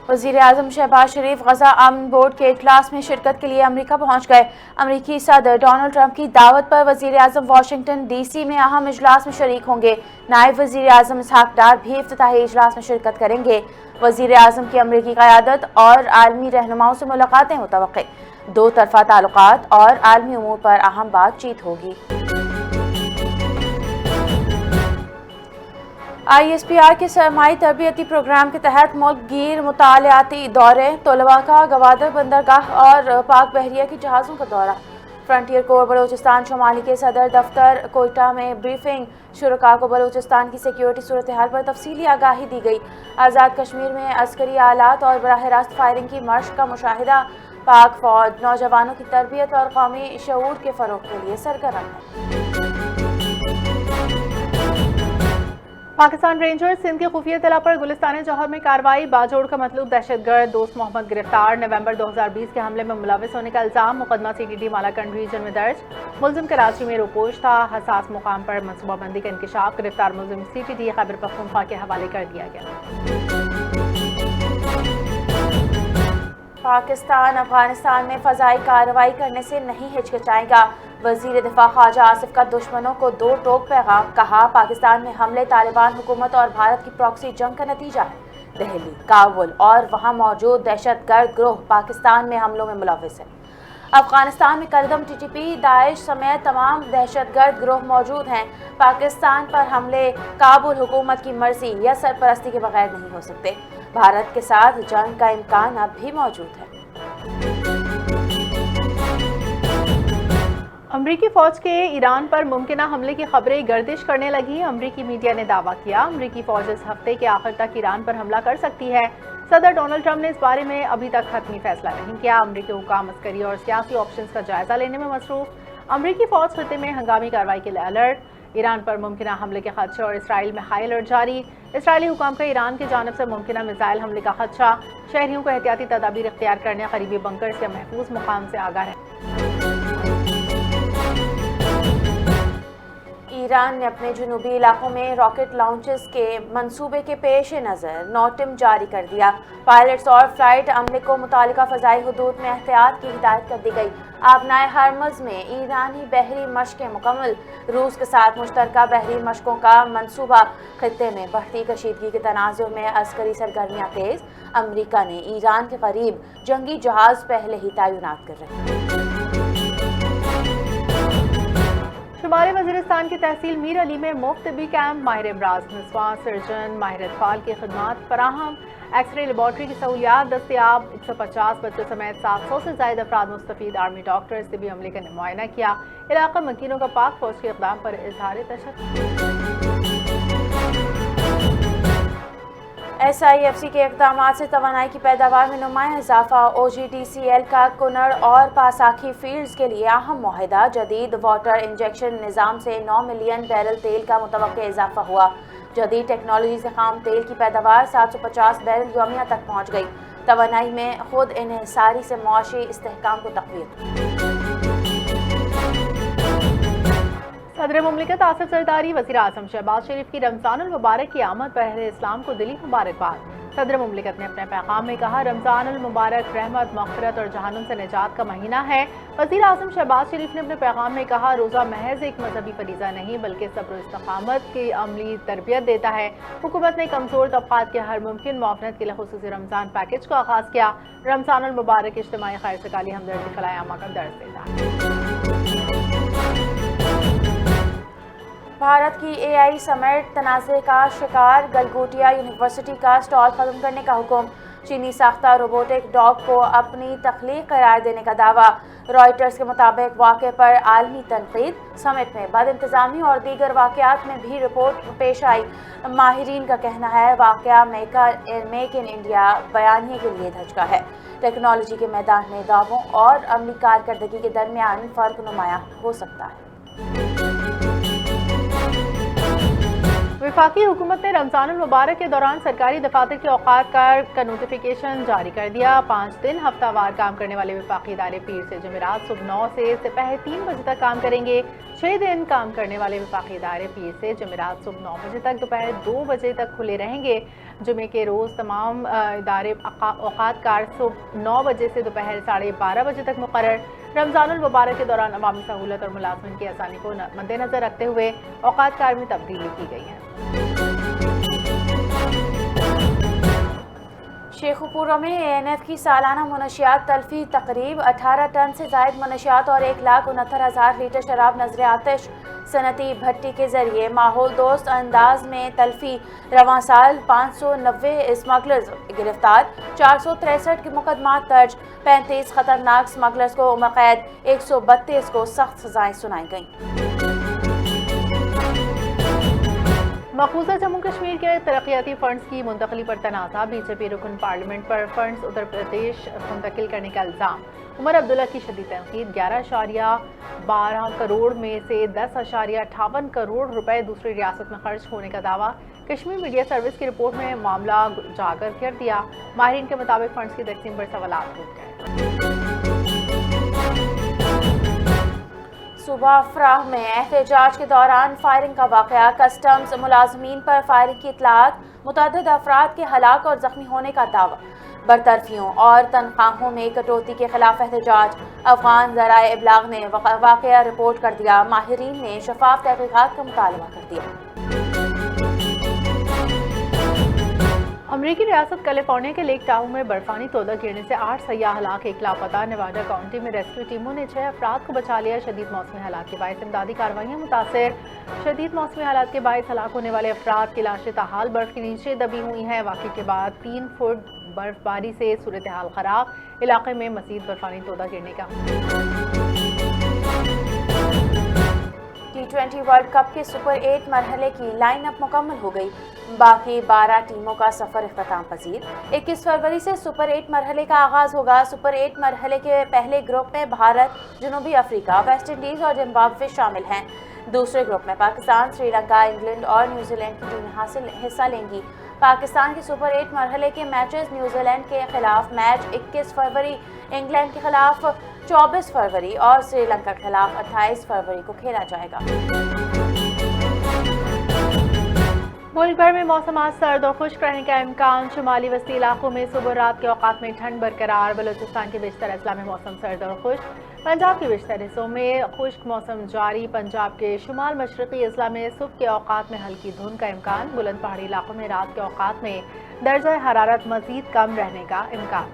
वज़ीर आज़म शहबाज शरीफ गजा अमन बोर्ड के इजलास में शिरकत के लिए अमेरिका पहुंच गए। अमेरिकी सदर डोनाल्ड ट्रंप की दावत पर वज़ीर आज़म वाशिंगटन DC में अहम इजलास में शरीक होंगे। नायब वज़ीर आज़म इसहाक डार भी इफ्तिताही इजलास में शिरकत करेंगे। वज़ीर आज़म की अमेरिकी क़यादत और आलमी रहनुमाओं से मुलाकातें मुतवक्के। दो तरफ़ा ताल्लुकात और आलमी उमूर पर अहम बातचीत होगी। ISPR के सरमाई तरबियती प्रोग्राम के तहत मुल्क गिर मुतालियाती दौरे, तलबा का गवादर बंदरगाह और पाक बहरिया की जहाज़ों का दौरा। फ्रंटियर कोर बलूचिस्तान शुमाली के सदर दफ्तर कोयटा में ब्रीफिंग। शुरका को बलूचिस्तान की सिक्योरिटी सूरत हाल पर तफसीली आगाही दी गई। आज़ाद कश्मीर में अस्करी आलात और बराह रास्त फायरिंग की मशक का मुशाहिदा। पाक फौज नौजवानों की तरबियत और कौमी शऊर के फ़रोग़ के लिए सरगर्म है। पाकिस्तान रेंजर्स सिंध के खुफिया तला पर गुलिस्तान जौहर में कार्रवाई। बाजोड़ का मतलूब दहशतगर्द दोस्त मोहम्मद गिरफ्तार। नवंबर 2020 के हमले में मुलविस होने का इल्जाम। मुकदमा CTD मालाकंड रीजन में दर्ज। मुलजिम कराची में रोपोश था। हसास मुकाम पर मनसूबाबंदी का इंकशाफ। गिरफ्तार मुलजिम CTD खैबर पख्तूनख्वा के हवाले कर दिया गया। पाकिस्तान अफगानिस्तान में फ़ज़ाई कार्रवाई करने से नहीं हिचकिचाएगा। वज़ीर दिफा ख्वाजा आसिफ का दुश्मनों को दो टोक पैगाम। कहा, पाकिस्तान में हमले तालिबान हुकूमत और भारत की प्रॉक्सी जंग का नतीजा है। दिल्ली, काबुल और वहाँ मौजूद दहशतगर्द ग्रोह पाकिस्तान में हमलों में मुलविस है। अफगानिस्तान में करदम TTP, दाइश समेत तमाम दहशतगर्द ग्रोह मौजूद हैं। पाकिस्तान पर हमले काबुल हुकूमत की मर्जी या सरपरस्ती के बगैर नहीं हो सकते। भारत के साथ जंग का इम्कान अब भी मौजूद है। अमरीकी फौज के ईरान पर मुमकिना हमले की खबरें गर्दिश करने लगी। अमरीकी मीडिया ने दावा किया, अमरीकी फौज इस हफ्ते के आखिर तक ईरान पर हमला कर सकती है। सदर डोनाल्ड ट्रंप ने इस बारे में अभी तक हतमी फैसला नहीं किया। अमरीकी हुकाम अस्करी और सियासी ऑप्शंस का जायजा लेने में मसरूफ। अमरीकी फौज खित्ते में हंगामी कार्रवाई के लिए अलर्ट। ईरान पर मुमकिना हमले के खदशे और इसराइल में हाई अलर्ट जारी। इसराइली हुकाम का ईरान की जानिब से मुमकिना मिसाइल हमले का खदशा। शहरियों को एहतियाती तदाबीर इख्तियार करने, करीबी बंकर से महफूज मुकाम से आगाह है। ईरान ने अपने जुनूबी इलाकों में रॉकेट लॉन्चेस के मंसूबे के पेश नज़र नोटिम जारी कर दिया। पायलट्स और फ्लाइट अमले को मुतालिका फ़ज़ाई हुदूद में एहतियात की हिदायत कर दी गई। आबनाए हरमज़ में ईरानी बहरी मशक़ें मुकम्मल। रूस के साथ मुश्तरका बहरी मशक़ों का मंसूबा। खित्ते में बढ़ती कशीदगी के तनाज़ुर में अस्करी सरगर्मियाँ तेज़। अमरीका ने ईरान के करीब जंगी जहाज़ पहले ही तैनात कर रहे हैं। शुमाली वज़ीरिस्तान की तहसील मीर अली में मुफ्त बी कैम्प। माहिर इमराज नस्वां, सर्जन, माहिर अतफाल की खिदमात फराहम। एक्सरे लेबॉर्ट्री की सहूलियात दस्तियाब। 150 बच्चों समेत 700 से ज़ायद अफराद मुस्तफ़ीद। आर्मी डॉक्टर्स तिबी अमले का मुआयना किया। इलाका मकीनों का पाक फौज के इक़दाम पर इज़हार तशद्दुद। SIFC के इक़दामात से तवानाई की पैदावार में नुमाया इजाफा। OGTCL का कुनड़ और पासाखी फील्ड्स के लिए अहम मुआहिदा। जदीद वाटर इंजेक्शन निज़ाम से 9 मिलियन बैरल तेल का मुतवक्के इजाफा हुआ। जदीद टेक्नोलॉजी से खाम तेल की पैदावार 750 बैरल यौमिया तक पहुँच गई। तवानाई में खुद इन्हिसारी से मुआशी इस्तेहकाम को तक़वीत। सदर मुमलिकत आसिफ जरदारी वज़ीर आज़म शहबाज शरीफ की रमज़ानुल मुबारक की आमद पर अहले इस्लाम को दिली मुबारकबाद। सदर मुमलिकत ने अपने पैगाम में कहा, रमज़ानुल मुबारक रहमत, मग़फ़िरत और जहन्नुम से निजात का महीना है। वज़ीर आज़म शहबाज शरीफ ने अपने पैगाम में कहा, रोज़ा महज एक मजहबी फरीज़ा नहीं बल्कि सब्र और इस्तक़ामत की अमली तरबियत देता है। हुकूमत ने कमज़ोर तबक़ात के हर मुमकिन मुआवनत के लिए ख़ुसूसी रमज़ान पैकेज का आगाज़ किया। रमज़ानुल मुबारक इज्तिमाई खैर सगाली हमदर्दी खलाए आमा का दर्ज देता है। भारत की AI समेत तनाज़े का शिकार। गलगोटिया यूनिवर्सिटी का स्टॉल ख़त्म करने का हुक्म। चीनी साख्ता रोबोटिक डॉग को अपनी तख्लीक करार देने का दावा। रॉयटर्स के मुताबिक वाक़े पर आलमी तनकीद। समिट में बदइंतज़ामी और दीगर वाक़यात में भी रिपोर्ट पेश आई। माहिरीन का कहना है, वाक़या मेक इन इंडिया बयानिए के लिए धचका है। टेक्नोलॉजी के मैदान में दावों और अमली कारकर्दगी के दरमियान फ़र्क नुमाया हो सकता है। वफाकी हुकूमत ने रमजान मुबारक के दौरान सरकारी दफातर के औकात का नोटिफिकेशन जारी कर दिया। 5 दिन हफ्तावार काम करने वाले वफाकी इदारे पीर से जमेरात सुबह 9 से दोपहर 3 बजे तक काम करेंगे। 6 दिन काम करने वाले वफाकी इदारे पीर से जमेरात सुबह 9 बजे तक दोपहर 2 बजे तक खुले रहेंगे। जुमे के रोज़ तमाम इदारे औकात कार सुबह 9 बजे से दोपहर 12:30 बजे तक मुकर्रर। रमजानुल मुबारक के दौरान अवामी सहूलत और मुलाजमिन की आसानी को मद्देनजर रखते हुए औकात कार में तब्दीली की गई है। शेखुपुरा में ANF की सालाना मुनशियात तल्फी तकरीब 18 टन से जायद मुनशियात और 1,69,000 लीटर शराब नजर आतिश। सनती भट्टी के जरिए माहौल दोस्त अंदाज में तल्फी। रवां साल 590 स्मगलर्स गिरफ्तार, 463 के मुकदमा दर्ज, 35 खतरनाक स्मगलर्स को उम्र कैद, 132 को सख्त सजाएं सुनाई गईं। मकबूजा जम्मू कश्मीर के तरक्याती फंड्स की मुंतकली पर तनाज़ा। बीजेपी रुकन पार्लियामेंट पर फंड्स उत्तर प्रदेश मुंतकिल करने का इल्ज़ाम। उमर अब्दुल्ला की शदीद तनकीद। 11.12 करोड़ में से 10.58 करोड़ रुपए दूसरी रियासत में खर्च होने का दावा। कश्मीर मीडिया सर्विस की रिपोर्ट में मामला उजागर कर दिया। माहिरीन के मुताबिक फंड्स की तकसीम पर सवालात उठ गए। सूबा फराह में एहतजाज के दौरान फायरिंग का वाक़या। कस्टम्स मुलाजमीन पर फायरिंग की इतलात। मुतअद्दिद अफराद के हलाक और जख्मी होने का दावा। बरतरफियों और तनख्वाहों में कटौती के खिलाफ एहतजाज। अफगान ज़राए इब्लाग ने वाक़या रिपोर्ट कर दिया। माहिरीन ने शफाफ तहक़ीक़ात का मुतालबा कर दिया। अमरीकी रियासत कैलिफोर्निया के लेक टाहू में बर्फानी तोदा गिरने से 8 सयाह हलाक, 1 लापता। नेवाडा काउंटी में रेस्क्यू टीमों ने 6 अफराद को बचा लिया। शदीद मौसमी हालात के बायस इमदादी कार्रवाइयाँ मुतासर। शदीद मौसमी हालात के बायस हलाक होने वाले अफराद की लाशें ताहाल बर्फ के नीचे दबी हुई हैं। वाक़े के बाद 3 फुट बर्फबारी से सूरत हाल खराब। इलाके में मज़ीद बर्फानी तोदा गिरने का। T20 वर्ल्ड कप के सुपर 8 मरहले की लाइन अप मुकम्मल हो गई। बाकी 12 टीमों का सफर इख्तिताम पजीर। 21 फरवरी से सुपर 8 मरहले का आगाज होगा। सुपर 8 मरहले के पहले ग्रुप में भारत, जनूबी अफ्रीका, वेस्ट इंडीज और जिम्बाब्वे शामिल हैं। दूसरे ग्रुप में पाकिस्तान, श्रीलंका, इंग्लैंड और न्यूजीलैंड की टीमें हिस्सा लेंगी। पाकिस्तान के सुपर 8 मरहले के मैचेस: न्यूजीलैंड के खिलाफ मैच 21 फरवरी, इंग्लैंड के खिलाफ 24 फरवरी और श्रीलंका के खिलाफ 28 फरवरी को खेला जाएगा। मुल्क भर में मौसम आज सर्द और खुश्क रहने का इम्कान। शुमाली वस्ती इलाकों में सुबह रात के औकात में ठंड बरकरार। बलूचिस्तान के बेशतर अजला में मौसम सर्द और खुश्क। पंजाब के बेशतर हिस्सों में खुश्क मौसम जारी। पंजाब के शुमाल मशरक़ी अजला में सुबह के औकात में हल्की धुंध का इम्कान। बुलंद पहाड़ी इलाकों में रात के औकात में दर्जा हरारत मज़ीद कम रहने का इम्कान।